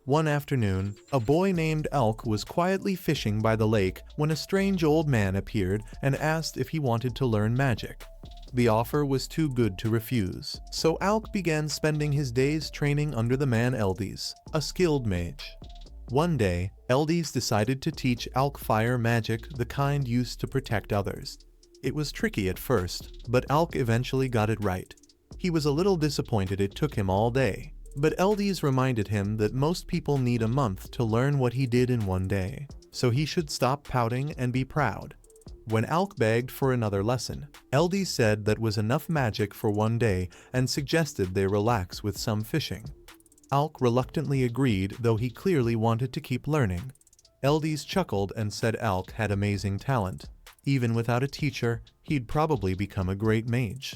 One afternoon, a boy named Alk was quietly fishing by the lake when a strange old man appeared and asked if he wanted to learn magic. The offer was too good to refuse, so Alk began spending his days training under the man Eldies, a skilled mage. One day, Eldies decided to teach Alk fire magic, the kind used to protect others. It was tricky at first, but Alk eventually got it right. He was a little disappointed it took him all day, but Eldies reminded him that most people need a month to learn what he did in one day, so he should stop pouting and be proud. When Alk begged for another lesson, Eldies said that was enough magic for one day and suggested they relax with some fishing. Alk reluctantly agreed, though he clearly wanted to keep learning. Eldies chuckled and said Alk had amazing talent. Even without a teacher, he'd probably become a great mage.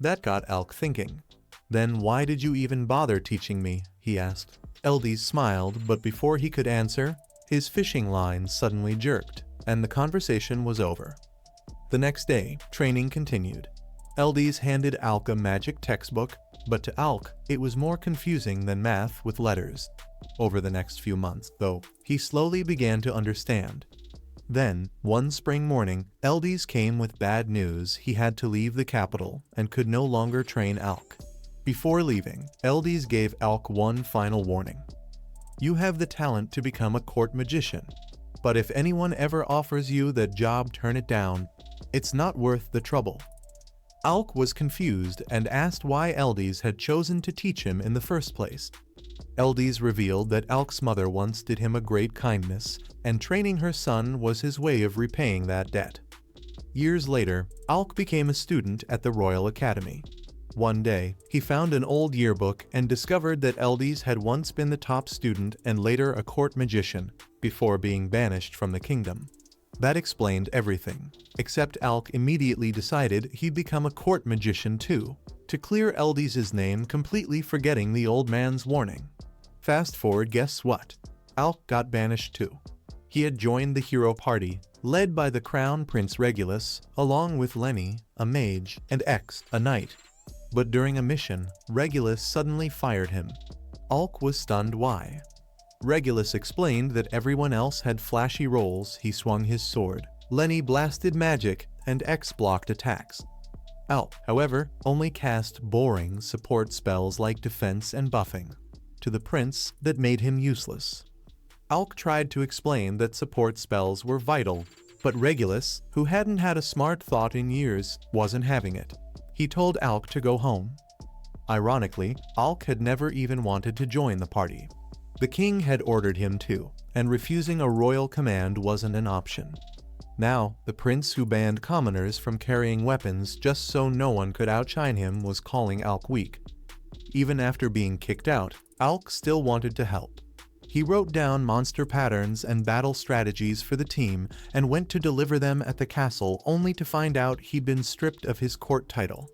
That got Alk thinking. "Then why did you even bother teaching me?" he asked. Eldies smiled, but before he could answer, his fishing line suddenly jerked, and the conversation was over. The next day, training continued. Eldies handed Alk a magic textbook, but to Alk, it was more confusing than math with letters. Over the next few months, though, he slowly began to understand. Then, one spring morning, Eldies came with bad news. He had to leave the capital and could no longer train Alk. Before leaving, Eldies gave Alk one final warning. "You have the talent to become a court magician, but if anyone ever offers you that job, turn it down. It's not worth the trouble." Alk was confused and asked why Eldies had chosen to teach him in the first place. Eldies revealed that Alk's mother once did him a great kindness, and training her son was his way of repaying that debt. Years later, Alk became a student at the Royal Academy. One day, he found an old yearbook and discovered that Eldies had once been the top student and later a court magician, before being banished from the kingdom. That explained everything, except Alk immediately decided he'd become a court magician too, to clear Eldies' name, completely forgetting the old man's warning. Fast forward, guess what? Alk got banished too. He had joined the hero party, led by the Crown Prince Regulus, along with Lenny, a mage, and X, a knight. But during a mission, Regulus suddenly fired him. Alk was stunned. Why? Regulus explained that everyone else had flashy rolls. He swung his sword, Lenny blasted magic, and X blocked attacks. Alk, however, only cast boring support spells like defense and buffing. To the prince, that made him useless. Alk tried to explain that support spells were vital, but Regulus, who hadn't had a smart thought in years, wasn't having it. He told Alk to go home. Ironically, Alk had never even wanted to join the party. The king had ordered him to, and refusing a royal command wasn't an option. Now, the prince who banned commoners from carrying weapons just so no one could outshine him was calling Alk weak. Even after being kicked out, Alk still wanted to help. He wrote down monster patterns and battle strategies for the team and went to deliver them at the castle, only to find out he'd been stripped of his court title.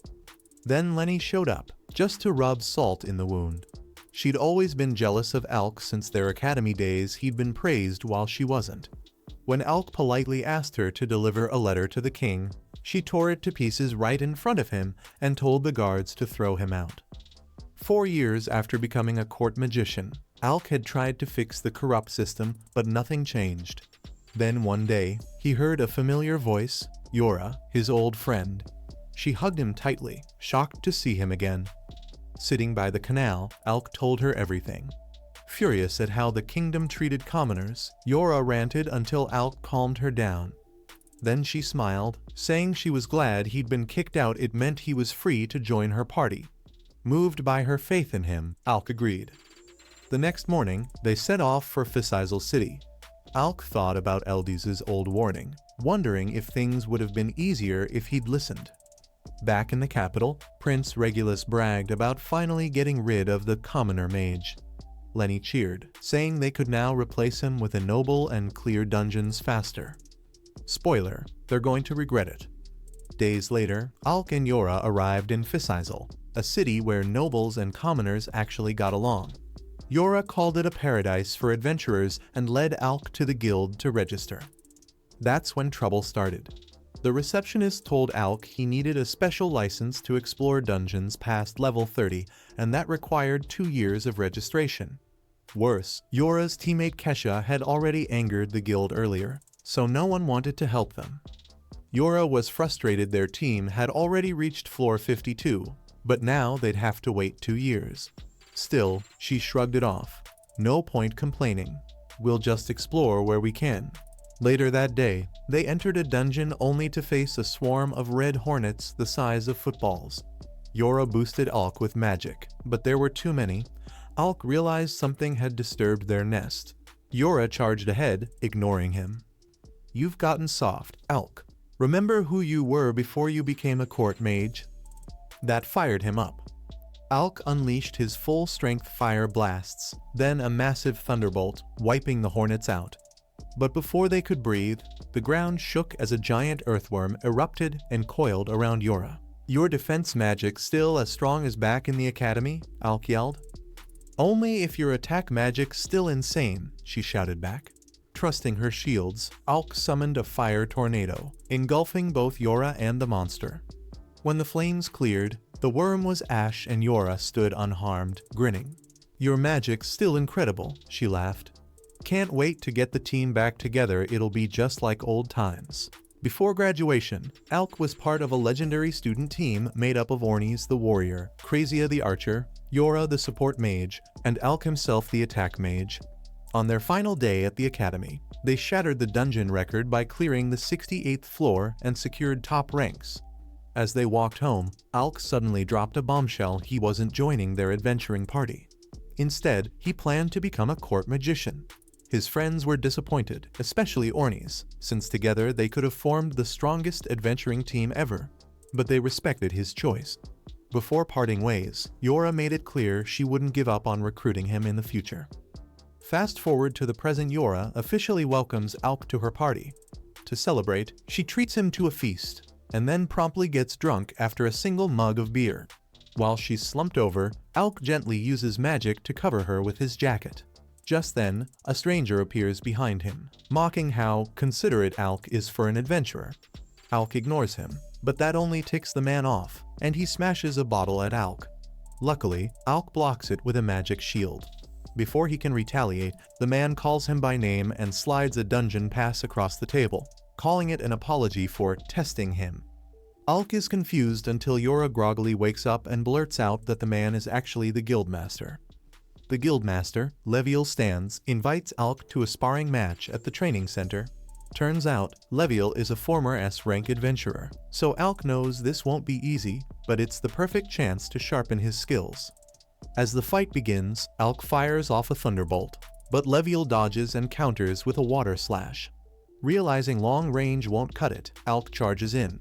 Then Lenny showed up, just to rub salt in the wound. She'd always been jealous of Alk since their academy days. He'd been praised while she wasn't. When Alk politely asked her to deliver a letter to the king, she tore it to pieces right in front of him and told the guards to throw him out. 4 years after becoming a court magician, Alk had tried to fix the corrupt system, but nothing changed. Then one day, he heard a familiar voice, Yora, his old friend. She hugged him tightly, shocked to see him again. Sitting by the canal, Alk told her everything. Furious at how the kingdom treated commoners, Yora ranted until Alk calmed her down. Then she smiled, saying she was glad he'd been kicked out. It meant he was free to join her party. Moved by her faith in him, Alk agreed. The next morning, they set off for Fisizal City. Alk thought about Eldies' old warning, wondering if things would have been easier if he'd listened. Back in the capital, Prince Regulus bragged about finally getting rid of the commoner mage. Lenny cheered, saying they could now replace him with a noble and clear dungeons faster. Spoiler, they're going to regret it. Days later, Alk and Yora arrived in Fisizal, a city where nobles and commoners actually got along. Yora called it a paradise for adventurers and led Alk to the guild to register. That's when trouble started. The receptionist told Alk he needed a special license to explore dungeons past level 30, and that required 2 years of registration. Worse, Yora's teammate Kesha had already angered the guild earlier, so no one wanted to help them. Yora was frustrated their team had already reached floor 52, but now they'd have to wait 2 years. Still, she shrugged it off. No point complaining. We'll just explore where we can. Later that day, they entered a dungeon only to face a swarm of red hornets the size of footballs. Yora boosted Alk with magic, but there were too many. Alk realized something had disturbed their nest. Yora charged ahead, ignoring him. "You've gotten soft, Alk. Remember who you were before you became a court mage?" That fired him up. Alk unleashed his full-strength fire blasts, then a massive thunderbolt, wiping the hornets out. But before they could breathe, the ground shook as a giant earthworm erupted and coiled around Yora. "Your defense magic still as strong as back in the academy?" Alk yelled. "Only if your attack magic's still insane," she shouted back. Trusting her shields, Alk summoned a fire tornado, engulfing both Yora and the monster. When the flames cleared, the worm was ash and Yora stood unharmed, grinning. "Your magic's still incredible," she laughed. "Can't wait to get the team back together, it'll be just like old times." Before graduation, Alk was part of a legendary student team made up of Ornis the warrior, Crazia the archer, Yora the support mage, and Alk himself the attack mage. On their final day at the academy, they shattered the dungeon record by clearing the 68th floor and secured top ranks. As they walked home, Alk suddenly dropped a bombshell: he wasn't joining their adventuring party. Instead, he planned to become a court magician. His friends were disappointed, especially Ornis, since together they could have formed the strongest adventuring team ever. But they respected his choice. Before parting ways, Yora made it clear she wouldn't give up on recruiting him in the future. Fast forward to the present. Yora officially welcomes Alk to her party. To celebrate, she treats him to a feast, and then promptly gets drunk after a single mug of beer. While she's slumped over, Alk gently uses magic to cover her with his jacket. Just then, a stranger appears behind him, mocking how considerate Alk is for an adventurer. Alk ignores him, but that only ticks the man off, and he smashes a bottle at Alk. Luckily, Alk blocks it with a magic shield. Before he can retaliate, the man calls him by name and slides a dungeon pass across the table, calling it an apology for testing him. Alk is confused until Yora groggily wakes up and blurts out that the man is actually the guildmaster. The guildmaster, Leviel Stans, invites Alk to a sparring match at the training center. Turns out, Leviel is a former S-rank adventurer, so Alk knows this won't be easy, but it's the perfect chance to sharpen his skills. As the fight begins, Alk fires off a thunderbolt, but Leviel dodges and counters with a water slash. Realizing long range won't cut it, Alk charges in.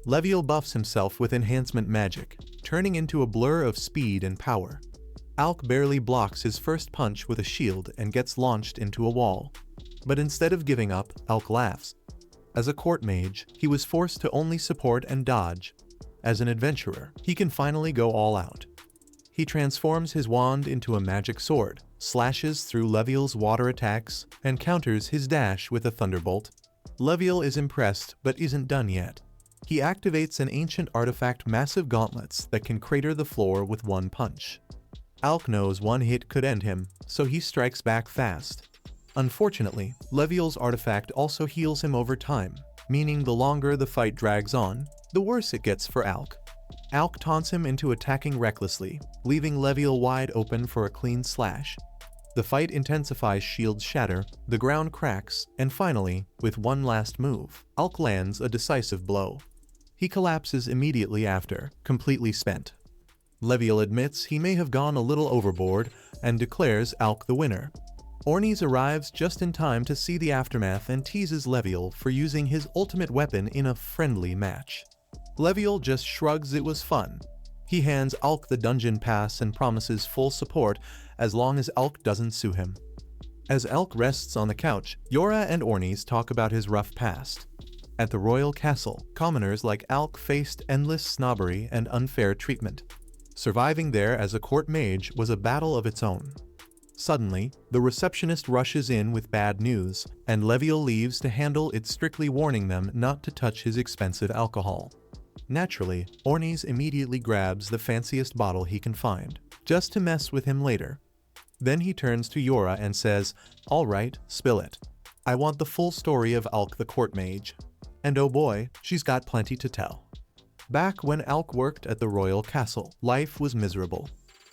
Leviel buffs himself with enhancement magic, turning into a blur of speed and power. Alk barely blocks his first punch with a shield and gets launched into a wall. But instead of giving up, Alk laughs. As a court mage, he was forced to only support and dodge. As an adventurer, he can finally go all out. He transforms his wand into a magic sword, slashes through Leviel's water attacks, and counters his dash with a thunderbolt. Leviel is impressed but isn't done yet. He activates an ancient artifact, massive gauntlets that can crater the floor with one punch. Alk knows one hit could end him, so he strikes back fast. Unfortunately, Leviel's artifact also heals him over time, meaning the longer the fight drags on, the worse it gets for Alk. Alk taunts him into attacking recklessly, leaving Leviel wide open for a clean slash. The fight intensifies, shields shatter, the ground cracks, and finally, with one last move, Alk lands a decisive blow. He collapses immediately after, completely spent. Leviel admits he may have gone a little overboard and declares Alk the winner. Ornis arrives just in time to see the aftermath and teases Leviel for using his ultimate weapon in a friendly match. Leviel just shrugs. It was fun. He hands Alk the dungeon pass and promises full support as long as Alk doesn't sue him. As Alk rests on the couch, Yora and Ornis talk about his rough past. At the royal castle, commoners like Alk faced endless snobbery and unfair treatment. Surviving there as a court mage was a battle of its own. Suddenly, the receptionist rushes in with bad news, and Leviel leaves to handle it, strictly warning them not to touch his expensive alcohol. Naturally, Ornis immediately grabs the fanciest bottle he can find, just to mess with him later. Then he turns to Yora and says, "Alright, spill it. I want the full story of Alk the court mage." And oh boy, she's got plenty to tell. Back when Alk worked at the royal castle, life was miserable.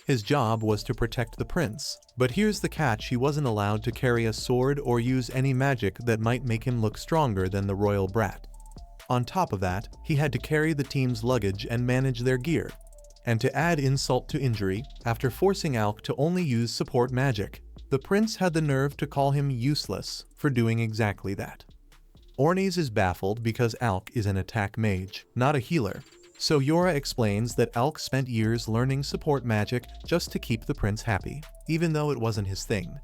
His job was to protect the prince, but here's the catch: he wasn't allowed to carry a sword or use any magic that might make him look stronger than the royal brat. On top of that, he had to carry the team's luggage and manage their gear. And to add insult to injury, after forcing Alk to only use support magic, the prince had the nerve to call him useless for doing exactly that. Ornes is baffled because Alk is an attack mage, not a healer. So Yora explains that Alk spent years learning support magic just to keep the prince happy, even though it wasn't his thing.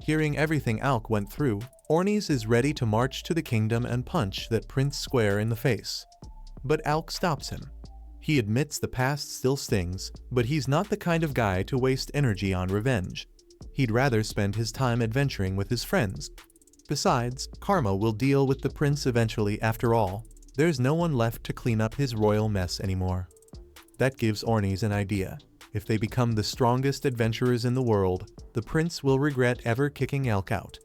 Hearing everything Alk went through, Ornes is ready to march to the kingdom and punch that prince square in the face. But Alk stops him. He admits the past still stings, but he's not the kind of guy to waste energy on revenge. He'd rather spend his time adventuring with his friends. Besides, karma will deal with the prince eventually after all. There's no one left to clean up his royal mess anymore. That gives Ornes an idea. If they become the strongest adventurers in the world, the prince will regret ever kicking Alk out.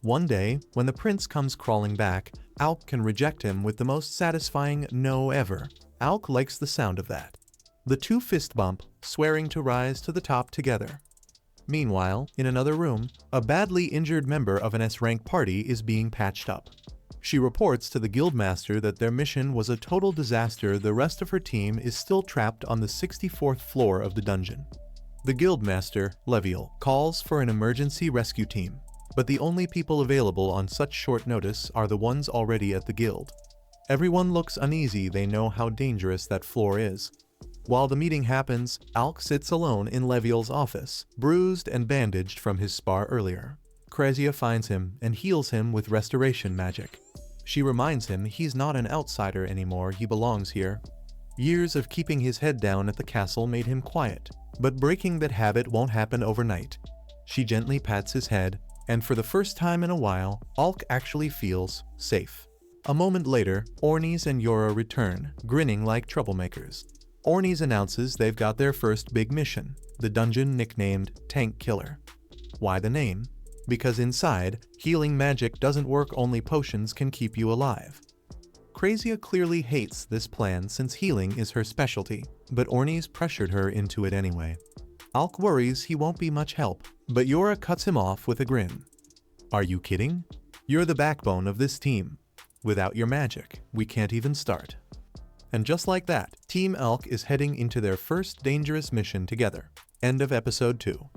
One day, when the prince comes crawling back, Alk can reject him with the most satisfying no ever. Alk likes the sound of that. The two fist bump, swearing to rise to the top together. Meanwhile, in another room, a badly injured member of an S-rank party is being patched up. She reports to the guildmaster that their mission was a total disaster. The rest of her team is still trapped on the 64th floor of the dungeon. The guildmaster, Leviel, calls for an emergency rescue team, but the only people available on such short notice are the ones already at the guild. Everyone looks uneasy. They know how dangerous that floor is. While the meeting happens, Alk sits alone in Leviel's office, bruised and bandaged from his spar earlier. Krezia finds him and heals him with restoration magic. She reminds him he's not an outsider anymore, he belongs here. Years of keeping his head down at the castle made him quiet, but breaking that habit won't happen overnight. She gently pats his head, and for the first time in a while, Alk actually feels safe. A moment later, Ornes and Yora return, grinning like troublemakers. Ornes announces they've got their first big mission, the dungeon nicknamed Tank Killer. Why the name? Because inside, healing magic doesn't work, only potions can keep you alive. Krezia clearly hates this plan since healing is her specialty, but Ornes pressured her into it anyway. Alk worries he won't be much help, but Yora cuts him off with a grin. "Are you kidding? You're the backbone of this team. Without your magic, we can't even start." And just like that, Team Alk is heading into their first dangerous mission together. End of episode 2.